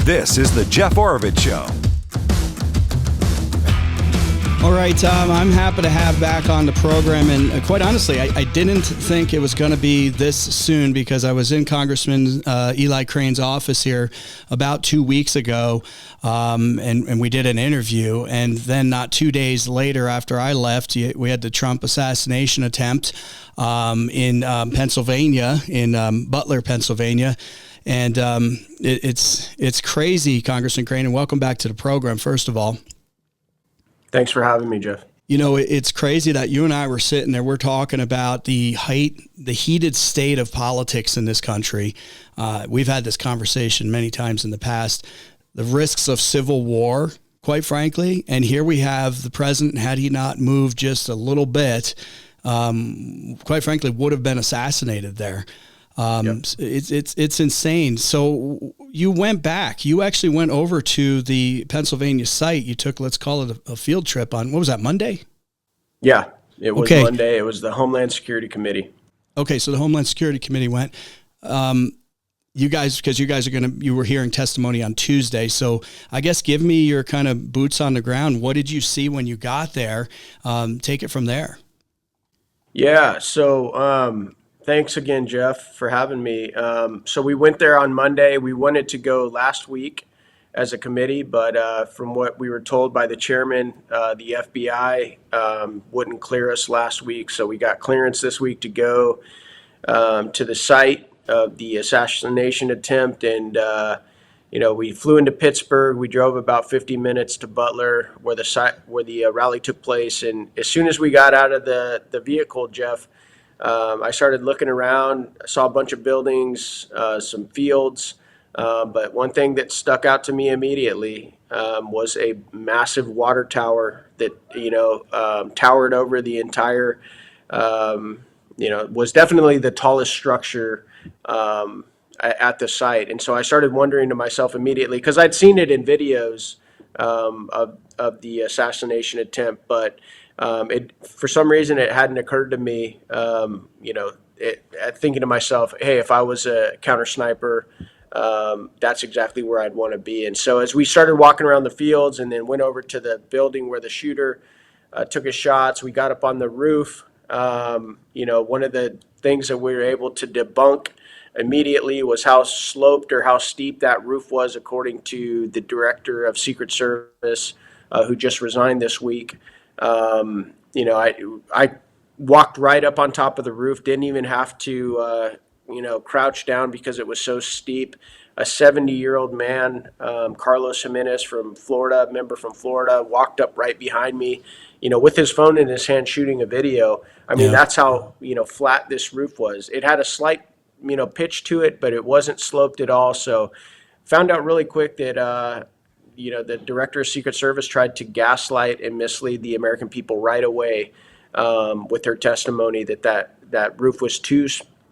This is the Jeff Oravits Show. All right, Tom, I'm happy to have back on the program, and quite honestly, I didn't think it was going to be this soon because I was in Congressman Eli Crane's office here about 2 weeks ago, and we did an interview, and then not 2 days later after I left, we had the Trump assassination attempt in Pennsylvania, in Butler, Pennsylvania. And it's crazy, Congressman Crane, and welcome back to the program, first of all. Thanks for having me, Jeff. You know, it's crazy that you and I were sitting there, we're talking about the heated state of politics in this country. We've had this conversation many times in the past, the risks of civil war, quite frankly. And here we have the president, had he not moved just a little bit, quite frankly, would have been assassinated there. Yep. It's insane. So you went back. You actually went over to the Pennsylvania site. You took, let's call it a field trip on, what was that, Monday? Yeah, it was okay. Monday. It was the Homeland Security Committee. Okay, so the Homeland Security Committee went. You guys, because you were hearing testimony on Tuesday. So I guess give me your kind of boots on the ground. What did you see when you got there? Take it from there. Yeah, so thanks again, Jeff, for having me. So we went there on Monday. We wanted to go last week as a committee, but from what we were told by the chairman, the FBI wouldn't clear us last week. So we got clearance this week to go to the site of the assassination attempt. And, we flew into Pittsburgh. We drove about 50 minutes to Butler where the rally took place. And as soon as we got out of the vehicle, Jeff, I started looking around, I saw a bunch of buildings, some fields, but one thing that stuck out to me immediately was a massive water tower that, towered over the entire, was definitely the tallest structure at the site. And so I started wondering to myself immediately, because I'd seen it in videos of the assassination attempt, but for some reason, it hadn't occurred to me, thinking to myself, hey, if I was a counter sniper, that's exactly where I'd want to be. And so as we started walking around the fields and then went over to the building where the shooter took his shots, we got up on the roof. One of the things that we were able to debunk immediately was how sloped or how steep that roof was, according to the director of Secret Service, who just resigned this week. I walked right up on top of the roof, didn't even have to, crouch down because it was so steep. A 70-year-old man, Carlos Jimenez from Florida, member from Florida, walked up right behind me, with his phone in his hand shooting a video. I mean, That's how, flat this roof was. It had a slight, pitch to it, but it wasn't sloped at all. So found out really quick that, the director of Secret Service tried to gaslight and mislead the American people right away with her testimony that roof was too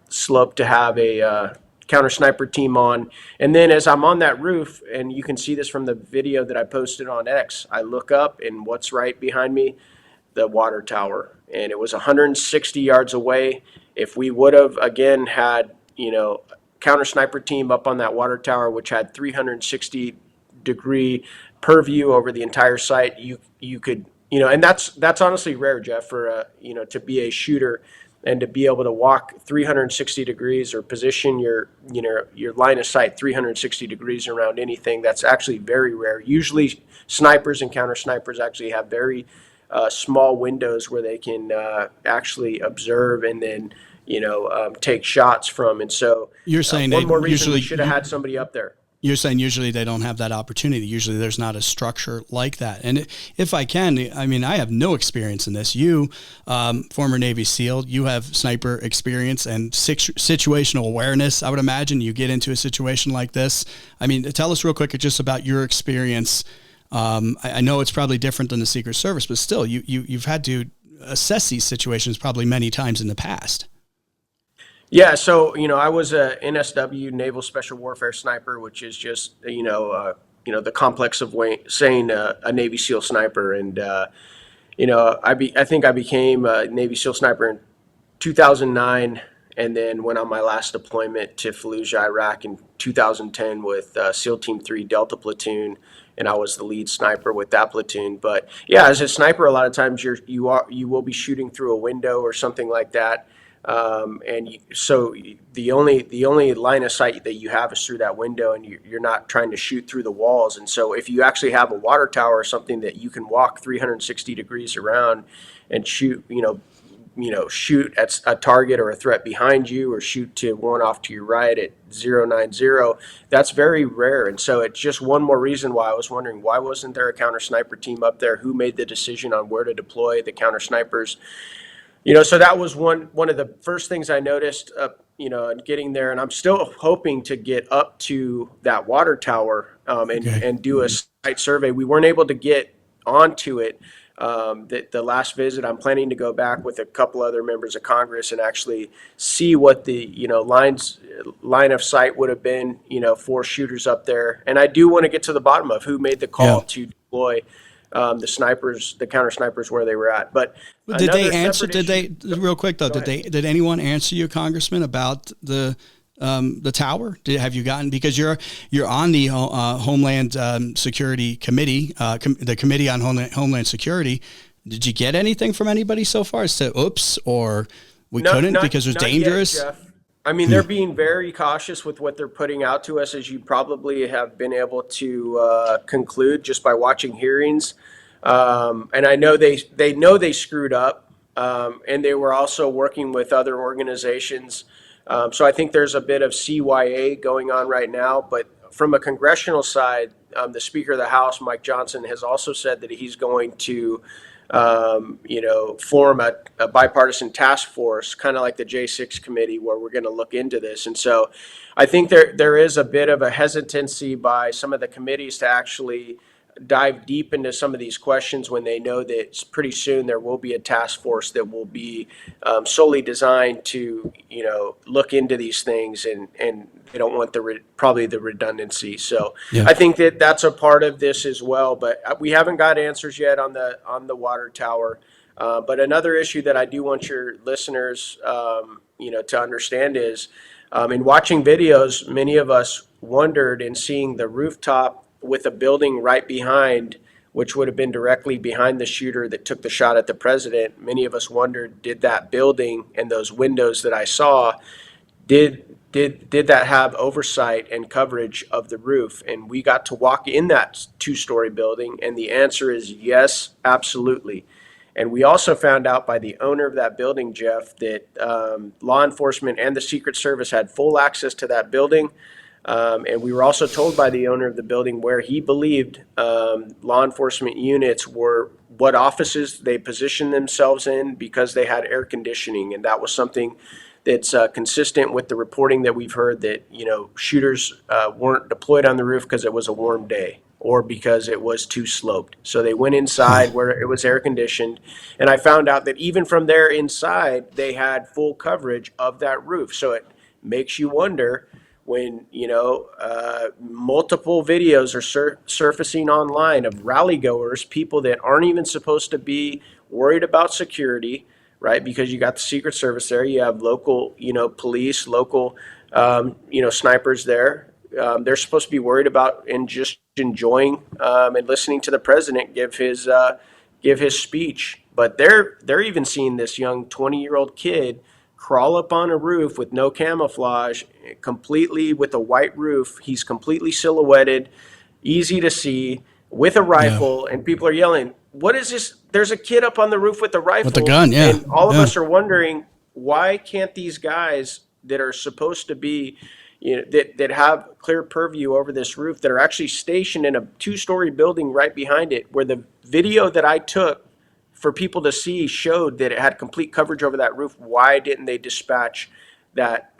sloped to have a counter sniper team on. And then as I'm on that roof, and you can see this from the video that I posted on X, I look up and what's right behind me? The water tower. And it was 160 yards away. If we would have, again, had, counter sniper team up on that water tower, which had 360-degree purview over the entire site, you could, and that's honestly rare, Jeff, for to be a shooter and to be able to walk 360 degrees or position your line of sight 360 degrees around anything. That's actually very rare. Usually snipers and counter snipers actually have very small windows where they can actually observe and then take shots from. And so you're saying one more reason we should have had somebody up there. You're saying usually they don't have that opportunity. Usually there's not a structure like that. And if I can, I have no experience in this. You, former Navy SEAL, you have sniper experience and situational awareness. I would imagine you get into a situation like this. Tell us real quick just about your experience. I know it's probably different than the Secret Service, but still, you've had to assess these situations probably many times in the past. Yeah, so I was a NSW, Naval Special Warfare Sniper, which is just the complex of saying a Navy SEAL sniper, and I think I became a Navy SEAL sniper in 2009, and then went on my last deployment to Fallujah, Iraq in 2010 with SEAL Team 3 Delta Platoon, and I was the lead sniper with that platoon. But yeah, as a sniper, a lot of times you will be shooting through a window or something like that. So the only line of sight that you have is through that window, and you're not trying to shoot through the walls. And so if you actually have a water tower or something that you can walk 360 degrees around and shoot, shoot at a target or a threat behind you, or shoot to one off to your right at 090, that's very rare. And so it's just one more reason why I was wondering, why wasn't there a counter sniper team up there? Who made the decision on where to deploy the counter snipers? So that was one of the first things I noticed, and getting there. And I'm still hoping to get up to that water tower and do a site survey. We weren't able to get onto it. The last visit, I'm planning to go back with a couple other members of Congress and actually see what the line of sight would have been, for shooters up there. And I do want to get to the bottom of who made the call to deploy the counter snipers where they were at. But did they answer? Real quick though? Did anyone answer you, Congressman, about the tower? Have you gotten, because you're on the Homeland Security Committee, the Committee on Homeland Security? Did you get anything from anybody so far as to oops, or couldn't because it was dangerous? Yet, Jeff. I mean, they're being very cautious with what they're putting out to us, as you probably have been able to conclude just by watching hearings. And I know they know they screwed up, and they were also working with other organizations. So I think there's a bit of CYA going on right now. But from a congressional side, the Speaker of the House, Mike Johnson, has also said that he's going to form a bipartisan task force, kind of like the J6 committee, where we're going to look into this. And so I think there is a bit of a hesitancy by some of the committees to actually dive deep into some of these questions when they know that pretty soon there will be a task force that will be solely designed to, look into these things, and they don't want probably the redundancy. So I think that's a part of this as well, but we haven't got answers yet on the water tower. But another issue that I do want your listeners, to understand is, in watching videos, many of us wondered, in seeing the rooftop with a building right behind, which would have been directly behind the shooter that took the shot at the president. Many of us wondered, did that building and those windows that I saw, did that have oversight and coverage of the roof? And we got to walk in that 2-story building, and the answer is yes, absolutely. And we also found out by the owner of that building, Jeff, that law enforcement and the Secret Service had full access to that building. And we were also told by the owner of the building where he believed law enforcement units were, what offices they positioned themselves in, because they had air conditioning. And that was something that's consistent with the reporting that we've heard, that, shooters weren't deployed on the roof because it was a warm day or because it was too sloped. So they went inside where it was air conditioned. And I found out that even from there inside, they had full coverage of that roof. So it makes you wonder, when multiple videos are surfacing online of rally goers, people that aren't even supposed to be worried about security, right? Because you got the Secret Service there, you have local, police, local, snipers there. They're supposed to be worried about and just enjoying and listening to the president give his speech. But they're even seeing this young 20-year-old kid crawl up on a roof with no camouflage, completely with a white roof. He's completely silhouetted, easy to see, with a rifle, and people are yelling, "What is this? There's a kid up on the roof with a rifle." With a gun, yeah. And all of us are wondering, why can't these guys that are supposed to be, that have clear purview over this roof, that are actually stationed in a 2-story building right behind it, where the video that I took for people to see showed that it had complete coverage over that roof, why didn't they dispatch that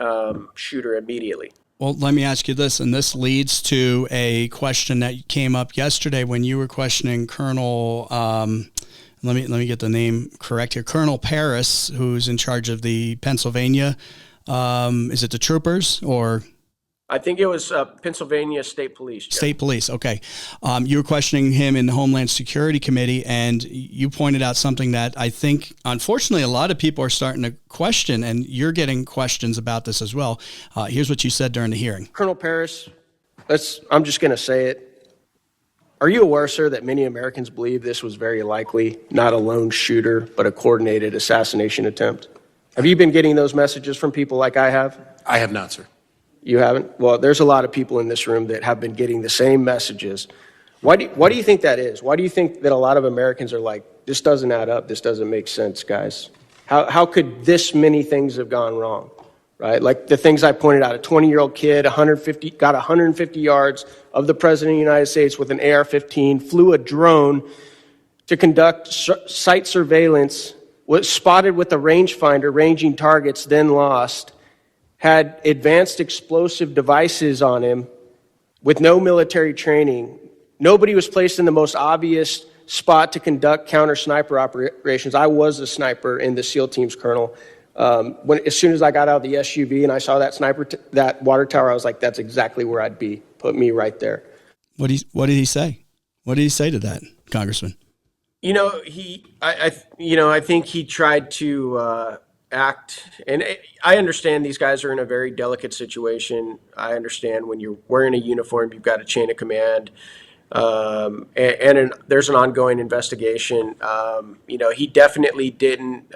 shooter immediately? Well, let me ask you this, and this leads to a question that came up yesterday when you were questioning Colonel, let me get the name correct here, Colonel Paris, who's in charge of the Pennsylvania, is it the troopers or I think it was Pennsylvania State Police. Jeff. State Police. Okay. You were questioning him in the Homeland Security Committee, and you pointed out something that I think, unfortunately, a lot of people are starting to question, and you're getting questions about this as well. Here's what you said during the hearing. Colonel Paris, I'm just going to say it. Are you aware, sir, that many Americans believe this was very likely not a lone shooter, but a coordinated assassination attempt? Have you been getting those messages from people like I have? I have not, sir. You haven't? Well, there's a lot of people in this room that have been getting the same messages. Why do you think that is? Why do you think that a lot of Americans are like, this doesn't add up, this doesn't make sense, guys? How could this many things have gone wrong, right? Like the things I pointed out, a 20-year-old kid, got 150 yards of the President of the United States with an AR-15, flew a drone to conduct site surveillance, was spotted with a rangefinder ranging targets, then lost, had advanced explosive devices on him with no military training. Nobody was placed in the most obvious spot to conduct counter sniper operations. I was a sniper in the SEAL teams, Colonel. As soon as I got out of the SUV and I saw that that water tower, I was like, that's exactly where I'd be. Put me right there. What did he say? What did he say to that, Congressman? I think he tried to act, and I understand these guys are in a very delicate situation. I understand when you're wearing a uniform, you've got a chain of command, and there's an ongoing investigation. He definitely didn't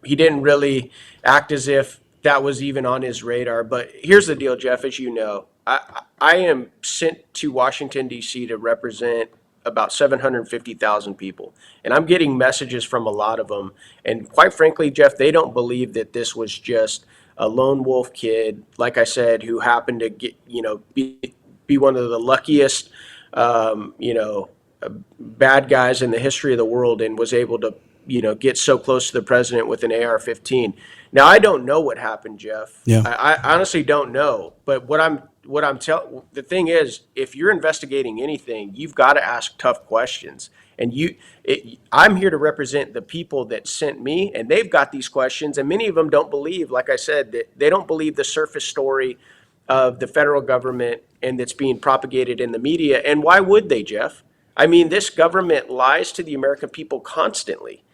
really act as if that was even on his radar. But here's the deal, Jeff, as you know, I am sent to Washington, D.C. to represent about 750,000 people. And I'm getting messages from a lot of them. And quite frankly, Jeff, they don't believe that this was just a lone wolf kid, like I said, who happened to get, be one of the luckiest, bad guys in the history of the world and was able to, get so close to the president with an AR-15. Now, I don't know what happened, Jeff. Yeah. I honestly don't know. But the thing is, if you're investigating anything, you've got to ask tough questions. And I'm here to represent the people that sent me, and they've got these questions. And many of them don't believe, like I said, that they don't believe the surface story of the federal government and that's being propagated in the media. And why would they, Jeff? I mean, this government lies to the American people constantly.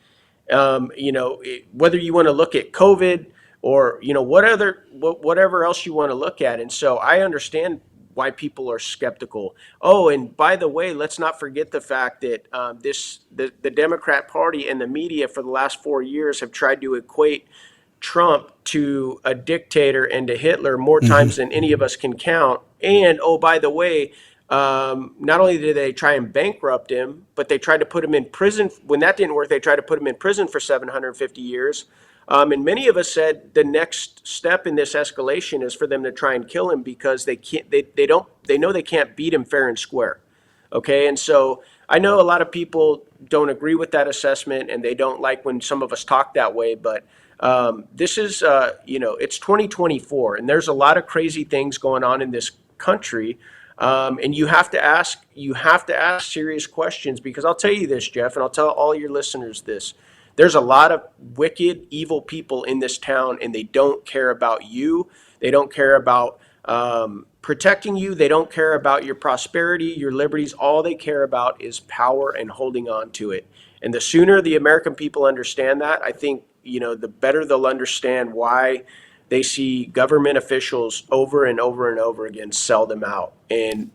Whether you want to look at COVID or, whatever else you want to look at. And so I understand why people are skeptical. Oh, and by the way, let's not forget the fact that the Democrat Party and the media for the last 4 years have tried to equate Trump to a dictator and to Hitler more times than any of us can count. And, oh, by the way, not only did they try and bankrupt him, but they tried to put him in prison. When that didn't work, they tried to put him in prison for 750 years. And many of us said the next step in this escalation is for them to try and kill him because they know they can't beat him fair and square. Okay. And so I know a lot of people don't agree with that assessment and they don't like when some of us talk that way, but this is, it's 2024 and there's a lot of crazy things going on in this country. And you have to ask serious questions because I'll tell you this, Jeff, and I'll tell all your listeners this. There's a lot of wicked, evil people in this town, and they don't care about you. They don't care about protecting you. They don't care about your prosperity, your liberties. All they care about is power and holding on to it. And the sooner the American people understand that, I think, the better they'll understand why they see government officials over and over and over again sell them out. And,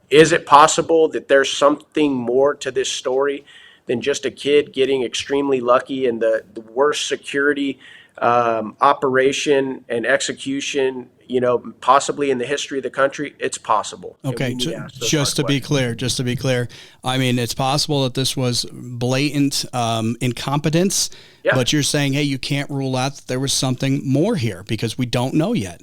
is it possible that there's something more to this story than just a kid getting extremely lucky in the worst security operation and execution, possibly in the history of the country? It's possible. Okay, just to be clear, I mean, it's possible that this was blatant incompetence, but you're saying, hey, you can't rule out that there was something more here because we don't know yet.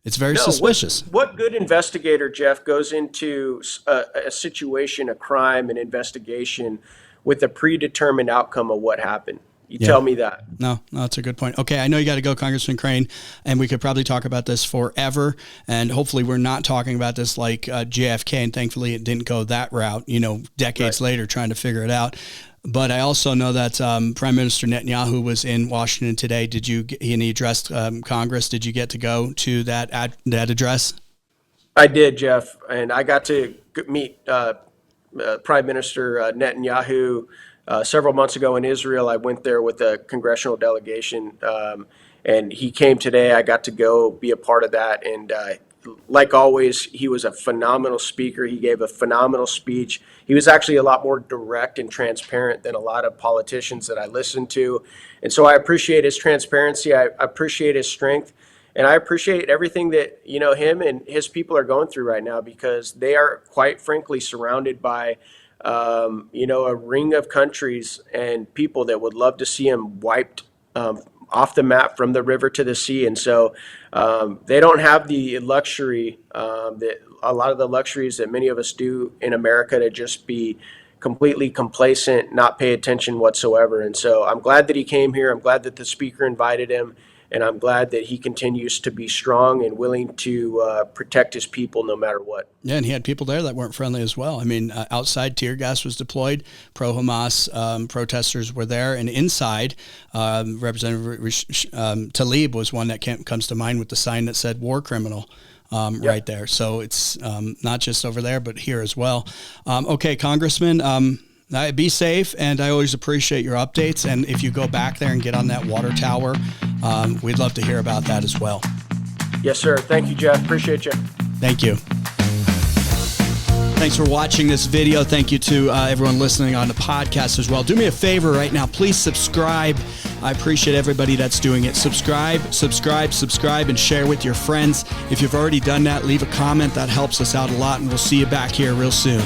It's very suspicious. What good investigator, Jeff, goes into a situation, a crime, an investigation with a predetermined outcome of what happened? Tell me that. No, that's a good point. Okay, I know you got to go, Congressman Crane, and we could probably talk about this forever, and hopefully we're not talking about this like JFK, and thankfully it didn't go that route, decades later trying to figure it out. But I also know that Prime Minister Netanyahu was in Washington today. And he addressed Congress. Did you get to go to that address? I did, Jeff, and I got to meet Prime Minister Netanyahu several months ago in Israel. I went there with a congressional delegation, and he came today. I got to go be a part of that, and like always, he was a phenomenal speaker. He gave a phenomenal speech. He was actually a lot more direct and transparent than a lot of politicians that I listened to, and so I appreciate his transparency. I appreciate his strength. And I appreciate everything that, him and his people are going through right now, because they are, quite frankly, surrounded by, a ring of countries and people that would love to see him wiped off the map from the river to the sea. And so they don't have the luxury, that a lot of the luxuries that many of us do in America, to just be completely complacent, not pay attention whatsoever. And so I'm glad that he came here. I'm glad that the speaker invited him. And I'm glad that he continues to be strong and willing to protect his people no matter what. Yeah, and he had people there that weren't friendly as well. I mean, outside tear gas was deployed. Pro-Hamas protesters were there. And inside, Representative Tlaib was one that comes to mind with the sign that said war criminal. Right there. So it's not just over there, but here as well. Okay, Congressman, be safe, and I always appreciate your updates. And if you go back there and get on that water tower, we'd love to hear about that as well. Yes, sir. Thank you, Jeff. Appreciate you. Thank you. Thanks for watching this video. Thank you to everyone listening on the podcast as well. Do me a favor right now. Please subscribe. I appreciate everybody that's doing it. Subscribe, and share with your friends. If you've already done that, leave a comment. That helps us out a lot, and we'll see you back here real soon.